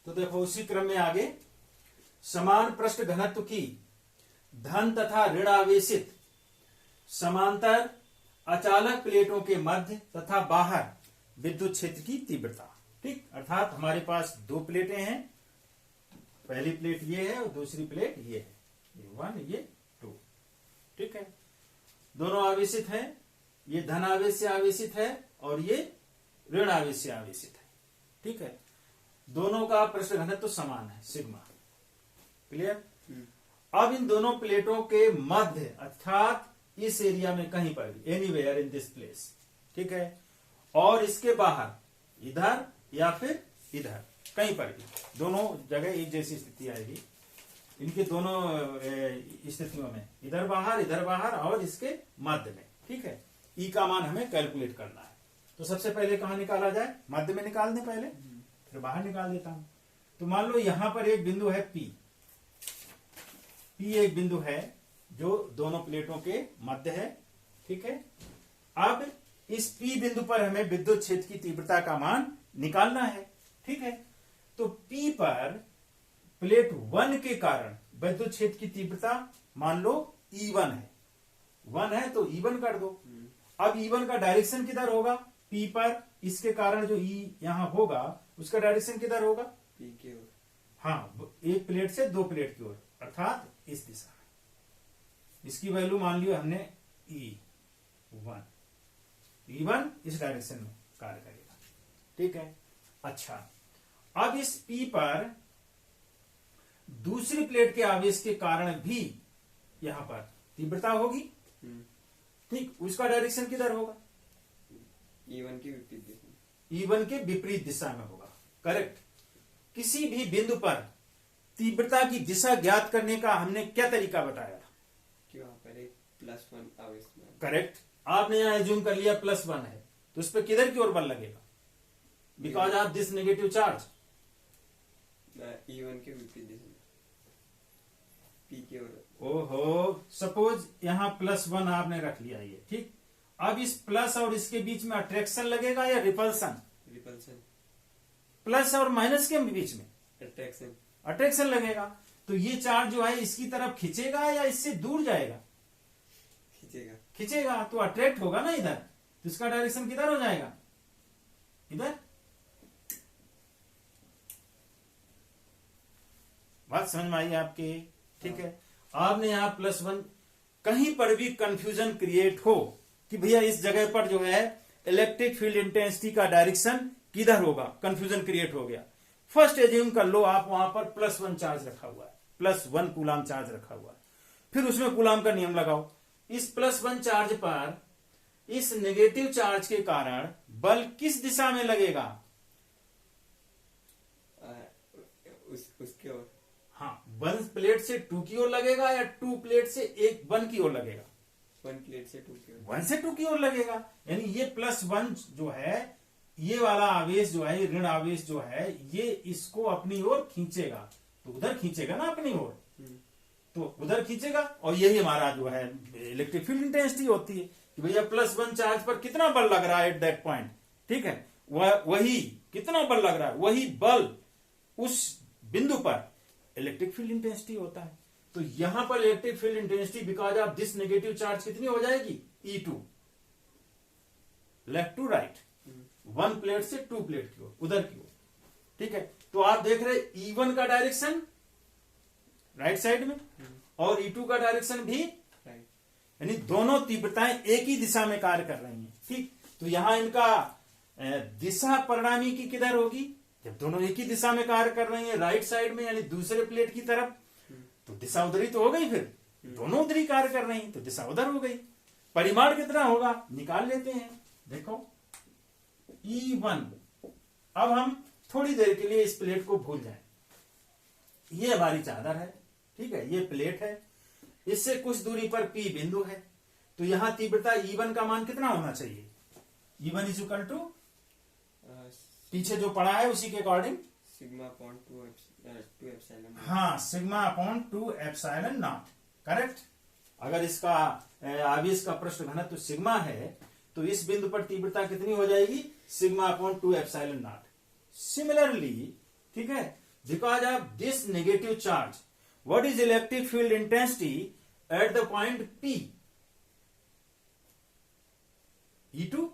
तो देखो उसी क्रम में आगे, समान पृष्ठ घनत्व की धन तथा ऋण आवेशित समांतर अचालक प्लेटों के मध्य तथा बाहर विद्युत क्षेत्र की तीव्रता। ठीक, अर्थात हमारे पास दो प्लेटें हैं, पहली प्लेट ये है और दूसरी प्लेट ये है, ये 1 ये 2। ठीक है, दोनों आवेशित है, ये धन आवेश से आवेशित है और ये ऋण आवेश से आवेशित है। ठीक है, दोनों का पृष्ठ घनत्व समान है, सिग्मा। क्लियर? अब इन दोनों प्लेटों के मध्य अर्थात इस एरिया में कहीं पर भी, एनीवेयर इन दिस प्लेस, ठीक है, और इसके बाहर इधर या फिर इधर कहीं पर भी, दोनों जगह एक जैसी स्थिति आएगी इनके दोनों स्थितियों में, इधर बाहर और इसके मध्य में। ठीक है, ई का मान हमें कैलकुलेट करना है। तो सबसे पहले कहां निकाला जाए? मध्य में निकाल दें पहले, फिर बाहर निकाल देता हूं। तो मान लो यहां पर एक बिंदु है P एक बिंदु है जो दोनों प्लेटों के मध्य है। ठीक है, अब इस P बिंदु पर हमें विद्युत क्षेत्र की तीव्रता का मान निकालना है। ठीक है, तो P पर प्लेट 1 के कारण विद्युत क्षेत्र की तीव्रता मान लो E1 है, 1 है तो E1 कर दो। अब E1 का डायरेक्शन किधर होगा? P पर इसके कारण जो E यहां होगा उसका डायरेक्शन किधर होगा? P की ओर। हाँ, एक प्लेट से दो प्लेट की ओर, अर्थात इस दिशा में। इसकी वैल्यू मान लियो हमने E1 इस डायरेक्शन में कार्य करेगा। ठीक है, अच्छा, अब इस P पर दूसरी प्लेट के आवेश के कारण भी यहां पर तीव्रता होगी। ठीक, उसका डायरेक्शन किधर होगा? E1 की विपरीत दिशा में। E1 के विपरीत दिशा में होगा। करेक्ट। किसी भी बिंदु पर तीव्रता की दिशा ज्ञात करने का हमने क्या तरीका बताया था? कि वहां पर एक +1 आवेश में। करेक्ट, आपने यहां एज्यूम कर लिया +1 है, तो उस पर किधर की ओर बल लगेगा? Because of this negative charge. E1 के विपरीत दिशा में, P की ओर। ओहो, सपोज यहां +1 आपने रख लिया ये। ठीक, अब इस प्लस और इसके बीच में अट्रैक्शन लगेगा या रिपल्सन? रिपल्सन। प्लस और माइनस के बीच में अट्रैक्शन। अट्रैक्शन लगेगा। तो ये चार्ज जो है इसकी तरफ खींचेगा या इससे दूर जाएगा? खींचेगा, तो अट्रैक्ट होगा ना इधर, तो इसका डायरेक्शन किधर हो जाएगा? इधर। बात समझ में आई आपके? ठीक है, आपने यहां +1, कहीं पर भी कंफ्यूजन क्रिएट हो कि भैया इस जगह पर जो है इलेक्ट्रिक फील्ड इंटेंसिटी का डायरेक्शन किधर होगा, कंफ्यूजन क्रिएट हो गया। फर्स्ट एज्यूम कर लो आप वहां पर +1 चार्ज रखा हुआ है, +1 कूलाम चार्ज रखा हुआ है, फिर उसमें कूलाम का नियम लगाओ। इस +1 चार्ज पर इस नेगेटिव चार्ज के कारण बल किस दिशा में लगेगा? उसके ओर। हाँ, 1 प्लेट से 2 की ओर लगेगा या 2 प्लेट से 1 की ओर लगेगा? 1 प्लेट से 2 की ओर। 1 से 2 की ओर लगेगा। यानी ये +1 जो है, ये वाला आवेश जो है, ऋण आवेश जो है, ये इसको अपनी ओर खींचेगा, तो उधर खींचेगा ना अपनी ओर, तो उधर खींचेगा। और यही हमारा जो है इलेक्ट्रिक फील्ड इंटेंसिटी होती है कि भैया +1 चार्ज पर कितना बल लग रहा है एट दैट पॉइंट। ठीक है, वही कितना बल लग रहा है, वही बल उस बिंदु पर इलेक्ट्रिक फील्ड इंटेंसिटी होता है। तो यहां पर electric field intensity because of this negative charge कितनी हो जाएगी? E2, left to right, 1 plate से 2 प्लेट की ओर, उधर की ओर। ठीक है, तो आप देख रहे E1 का डायरेक्शन राइट साइड में और E2 का डायरेक्शन भी राइट, यानी दोनों तीव्रताएं एक ही दिशा में कार्य कर रही हैं। ठीक, तो यहां इनका दिशा परिणामी की किधर होगी? जब दोनों एक ही दिशा में कार्य कर रही हैं राइट साइड में, यानी दूसरे प्लेट की तरफ, तो दिशा उधर ही तो हो गई। फिर दोनों उधर ही कार्य कर रही हैं तो दिशा उधर हो गई। परिमाण कितना होगा निकाल लेते हैं। देखो E1, अब हम थोड़ी देर के लिए इस प्लेट को भूल जाएं। ये हमारी चादर है, ठीक है, ये प्लेट है, इससे कुछ दूरी पर P बिंदु है। तो यहां तीव्रता E1 का मान कितना होना चाहिए? E1 इज इक्वल टू, पीछे जो पढ़ा है उसी के अकॉर्डिंग, σ/2 एप्सिलॉन। हाँ, σ/2 एप्सिलॉन नॉट। करेक्ट। अगर इसका आवेश का पृष्ठ घनत्व सिग्मा है तो इस बिंदु पर तीव्रता कितनी हो जाएगी? σ/2 एप्सिलॉन नॉट। सिमिलरली, ठीक है, because of this negative charge, what is electric field intensity at the point P? E2,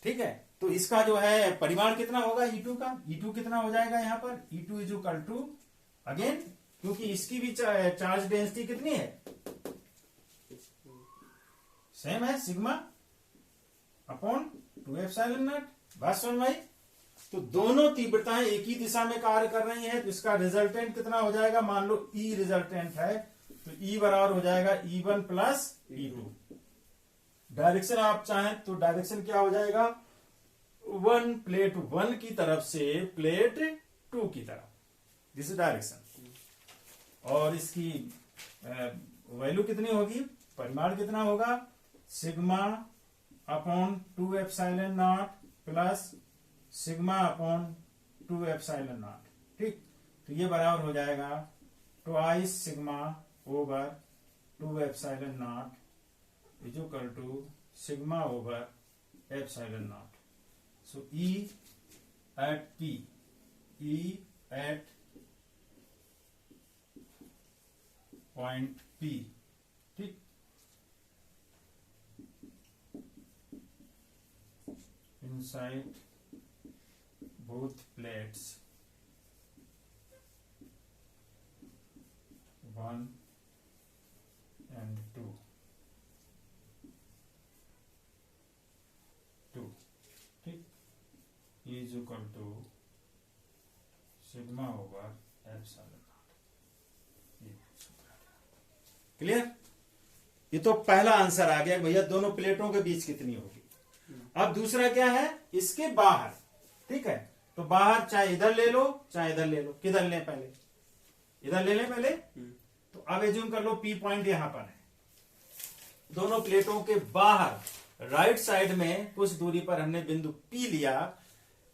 ठीक है। तो इसका जो है परिमाण कितना होगा E2 का, E2 कितना हो जाएगा यहाँ पर, E2 is equal to again, क्योंकि इसकी भी चार्ज डेंसिटी कितनी है, सेम है, सिग्मा अपॉन 2 एप्सिलॉन नॉट। बात समझ में आई? तो दोनों तीव्रताएं एक ही दिशा में कार्य कर रही हैं, तो इसका रिजल्टेंट कितना हो जाएगा, मान लो E रिजल्टेंट है, तो E बराबर हो जाएगा E1 प्लस E2। डायरेक्शन आप चाहें तो डायरेक्शन क्या हो जाएगा, प्लेट 1 की तरफ से प्लेट 2 की तरफ, दिस इज डायरेक्शन। और इसकी वैल्यू कितनी होगी, परिमाण कितना होगा, sigma upon 2 epsilon naught plus sigma upon 2 epsilon naught, ठीक। तो ये बराबर हो जाएगा twice sigma over 2 epsilon naught is equal to sigma over epsilon naught. So E at P, E at point P, ठीक। Inside both plates 1 and 2, ठीक, is equal to sigma over epsilon naught. Clear? ये तो पहला answer आ गया भैया, दोनों प्लेटों के बीच कितनी होगी। अब दूसरा क्या है, इसके बाहर, ठीक है। तो बाहर चाहे इधर ले लो चाहे इधर ले लो, किधर ले, पहले इधर ले लें पहले। तो अब एज्यूम कर लो P पॉइंट यहां पर है, दोनों प्लेटों के बाहर राइट साइड में कुछ दूरी पर हमने बिंदु P लिया,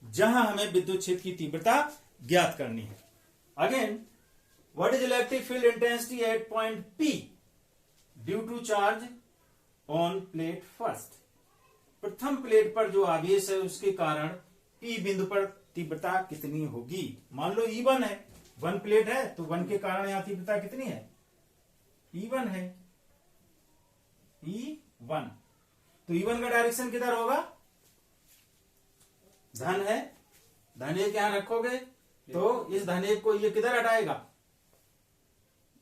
जहां हमें विद्युत क्षेत्र की तीव्रता ज्ञात करनी है। Again, what is electric field intensity at point P due to charge on plate first. प्रथम प्लेट पर जो आवेश है उसके कारण P बिंदु पर तीव्रता कितनी होगी। मान लो E1 है, 1 प्लेट है, तो 1 के कारण यहां तीव्रता कितनी है, E1 है, E1। तो E1 का डायरेक्शन किधर होगा, धन है, धन एक यहां रखोगे तो इस धन एक को ये किधर हटाएगा,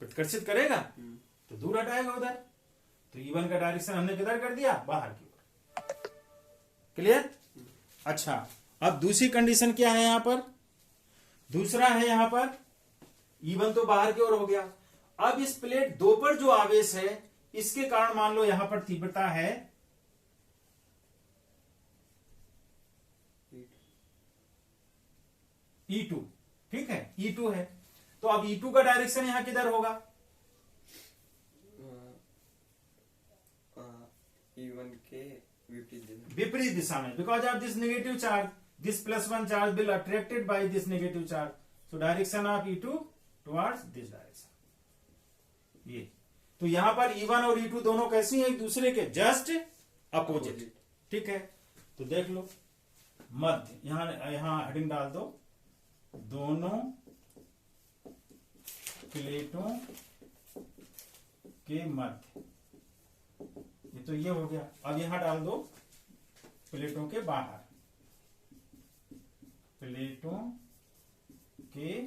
प्रतिकर्षित करेगा, तो दूर हटाएगा उधर। तो E1 का डायरेक्शन हमने किधर कर दिया, बाहर की ओर। क्लियर? अच्छा, अब दूसरी कंडीशन क्या है यहां पर, दूसरा है यहां पर E1 तो बाहर की ओर हो गया। अब इस प्लेट 2 पर जो आवेश है इसके कारण मान लो यहां पर तीव्रता है E2, ठीक है, E2 है। तो अब E2 का डायरेक्शन यहां किधर होगा, E1 के विपरीत दिशा में, because of this negative charge, this +1 charge will attracted by this negative charge, so direction of E2 towards this direction. ये तो यहां पर E1 और E2 दोनों कैसी हैं, एक दूसरे के जस्ट अपोजिट, ठीक है। तो देख लो मध्य, यहां हेडिंग डाल दो, दोनों प्लेटों के मध्य, ये तो ये हो गया। अब यहां डाल दो प्लेटों के बाहर, प्लेटों के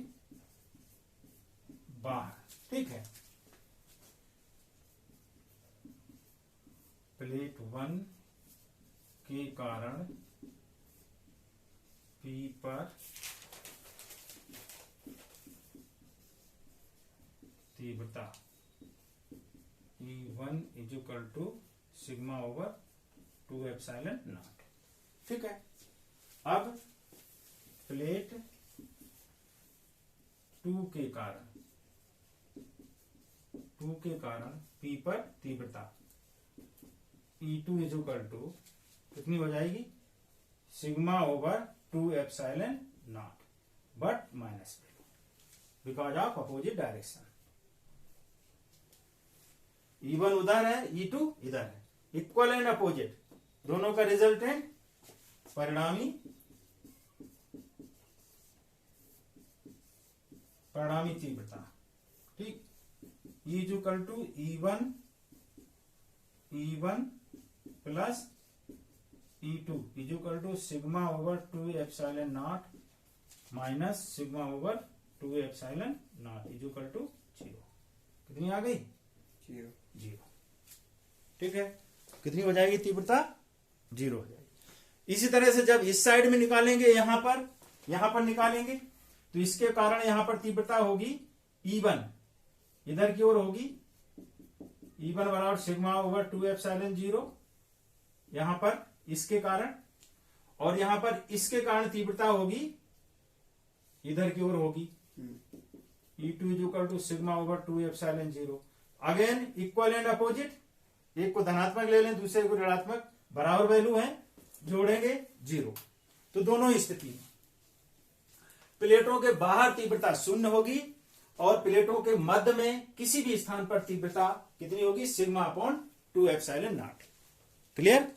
बाहर, ठीक है। प्लेट 1 के कारण P पर तीव्रता E1 is equal to sigma over 2 epsilon naught, ठीक है। अब प्लेट 2 के कारण P पर तीव्रता E2 इज इक्वल टू कितनी हो जाएगी, sigma over 2 epsilon not, but minus because of opposite direction. E1 उधर है, E2 इधर है, इक्वल एंड अपोजिट, दोनों का रिजल्टेंट परिणामी परिणामी तीव्रता, ठीक, E is equal to E1 plus E2 is equal to sigma over 2 epsilon naught minus sigma over 2 epsilon naught is equal to 0। कितनी आ गई? 0। ठीक है, कितनी हो जाएगी तीव्रता? 0 हो जाएगी। इसी तरह से जब इस साइड में निकालेंगे, यहां पर निकालेंगे, तो इसके कारण यहां पर तीव्रता होगी E1, इधर की ओर होगी E1 बराबर सिग्मा ओवर 2 एप्सिलॉन 0 यहां पर इसके कारण, और यहां पर इसके कारण तीव्रता होगी इधर की ओर होगी E2 is equal to sigma over 2 epsilon 0। Again equal and opposite, एक को धनात्मक ले लें, दूसरे को ऋणात्मक, बराबर वैल्यू है, जोड़ेंगे 0। तो दोनों स्थिति में प्लेटों के बाहर तीव्रता 0 होगी और प्लेटों के मध्य में किसी भी स्थान पर तीव्रता कितनी होगी? Sigma upon 2 epsilon naught. Clear?